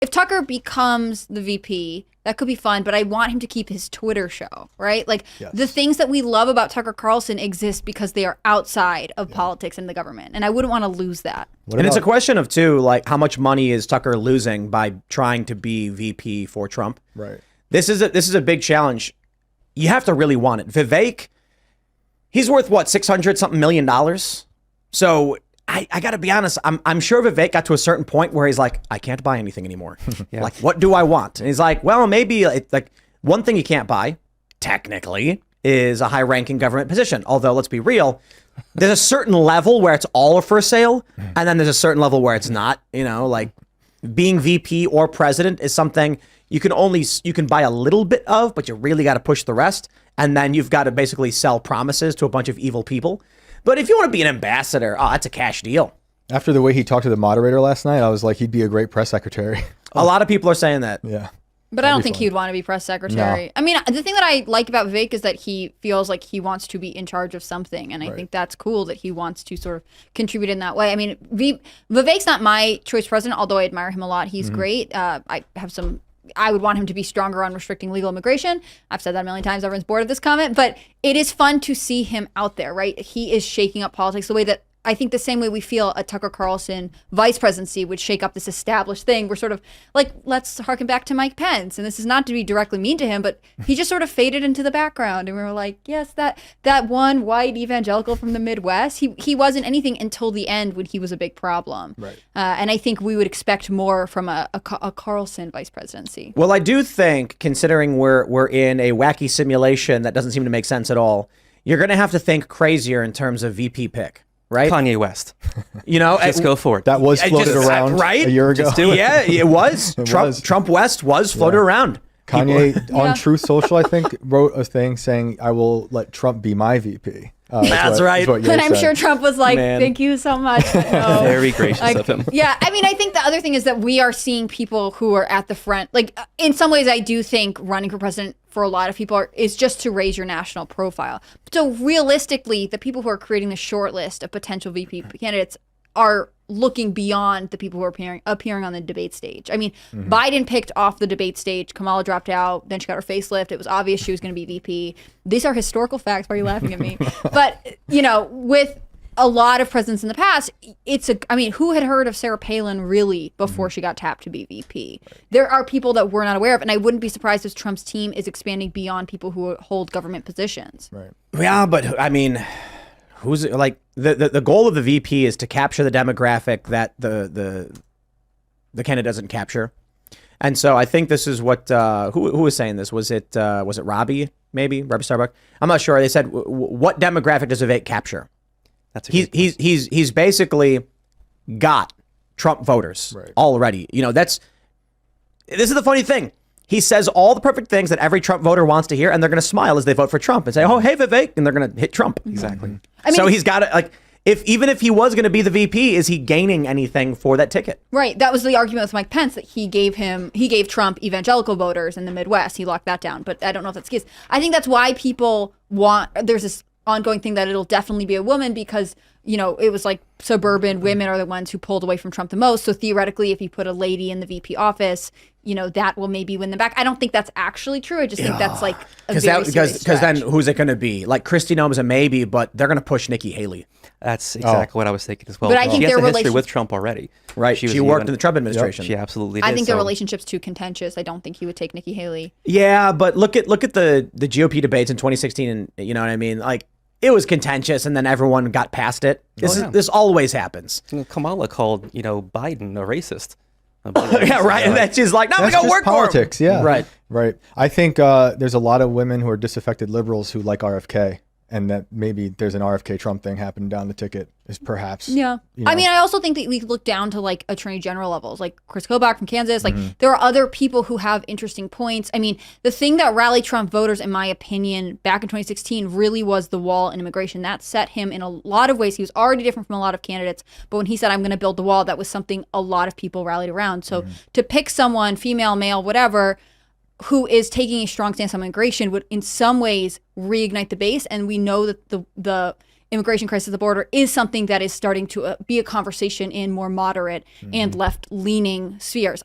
if Tucker becomes the VP, that could be fun, but I want him to keep his Twitter show, right? Like the things that we love about Tucker Carlson exist because they are outside of politics and the government. And I wouldn't want to lose that. And it's a question of, too, like how much money is Tucker losing by trying to be VP for Trump? Right. This is a big challenge. You have to really want it. Vivek, he's worth what, $600-something million? So I got to be honest. I'm sure Vivek got to a certain point where he's like, I can't buy anything anymore. Like, what do I want? And he's like, well, maybe like one thing you can't buy, technically, is a high-ranking government position. Although, let's be real, there's a certain level where it's all for sale, and then there's a certain level where it's not. You know, like being VP or president is something you can buy a little bit of, but you really got to push the rest. And then you've got to basically sell promises to a bunch of evil people. But if you want to be an ambassador, that's a cash deal. After the way he talked to the moderator last night, I was like, he'd be a great press secretary. A lot of people are saying that. Yeah. But I don't think he'd want to be press secretary. No. I mean, the thing that I like about Vivek is that he feels like he wants to be in charge of something. And I think that's cool that he wants to sort of contribute in that way. I mean, Vivek's not my choice president, although I admire him a lot. He's great. I would want him to be stronger on restricting legal immigration. I've said that a million times. Everyone's bored of this comment. But it is fun to see him out there, right? He is shaking up politics the way that I think the same way we feel a Tucker Carlson vice presidency would shake up this established thing. We're sort of like, let's harken back to Mike Pence. And this is not to be directly mean to him, but he just sort of faded into the background. And we were like, yes, that one white evangelical from the Midwest, he wasn't anything until the end when he was a big problem. Right. And I think we would expect more from a Carlson vice presidency. Well, I do think, considering we're in a wacky simulation that doesn't seem to make sense at all, you're going to have to think crazier in terms of VP pick. Right? Kanye West. You know, just go for it. That was floated around a year ago. Just do it. Yeah, it was. Trump West was floated around. Kanye on Truth Social, I think, wrote a thing saying, I will let Trump be my VP. That's right. And I'm sure Trump was like, thank you so much. No. Very gracious of him. Yeah, I mean, I think the other thing is that we are seeing people who are at the front. Like, in some ways, I do think running for president for a lot of people is just to raise your national profile. So realistically, the people who are creating the short list of potential VP candidates are looking beyond the people who are appearing on the debate stage. I mean, Biden picked off the debate stage. Kamala dropped out. Then she got her facelift. It was obvious she was going to be VP. These are historical facts. Why are you laughing at me? But, you know, with a lot of presidents in the past, who had heard of Sarah Palin really before she got tapped to be VP? There are people that we're not aware of, and I wouldn't be surprised if Trump's team is expanding beyond people who hold government positions. Right. Yeah, but I mean, who's like the goal of the VP is to capture the demographic that the candidate doesn't capture. And so I think this is what who was saying this? Was it Robbie, maybe Robbie Starbuck? I'm not sure. They said, what demographic does Vivek capture? That's he's basically got Trump voters already. You know, this is the funny thing. He says all the perfect things that every Trump voter wants to hear, and they're going to smile as they vote for Trump and say, "Oh, hey, Vivek," and they're going to hit Trump. Exactly. I mean, so he's got to even if he was going to be the VP, is he gaining anything for that ticket? Right. That was the argument with Mike Pence, that he gave Trump evangelical voters in the Midwest. He locked that down, but I don't know if that's the case. I think that's why people there's this ongoing thing that it'll definitely be a woman, because, you know, it was like suburban women are the ones who pulled away from Trump the most. So theoretically, if you put a lady in the VP office, you know, that will maybe win them back. I don't think that's actually true. I just think that's like a very serious because then stretch. who's it going to be? Like, Kristi Noem's a maybe, but they're going to push Nikki Haley. That's exactly what I was thinking as well. But I think she has their a history with Trump already. Right. She worked in the Trump administration. She absolutely did. I think their relationship's too contentious. I don't think he would take Nikki Haley. Yeah, but look at the GOP debates in 2016, and you know what I mean? Like, it was contentious, and then everyone got past it. This always happens. Kamala called, Biden a racist. Yeah, right. And that's just like, no, we That's got just work politics. for 'em. Yeah, right. I think there's a lot of women who are disaffected liberals who like RFK, and that maybe there's an RFK Trump thing happening down the ticket is perhaps. Yeah. You know. I mean, I also think that we look down to like attorney general levels, like Chris Kobach from Kansas. Like there are other people who have interesting points. I mean, the thing that rallied Trump voters, in my opinion, back in 2016 really was the wall and immigration. That set him in a lot of ways. He was already different from a lot of candidates. But when he said, I'm going to build the wall, that was something a lot of people rallied around. So to pick someone, female, male, whatever, who is taking a strong stance on immigration would in some ways reignite the base. And we know that the immigration crisis at the border is something that is starting to be a conversation in more moderate and left-leaning spheres.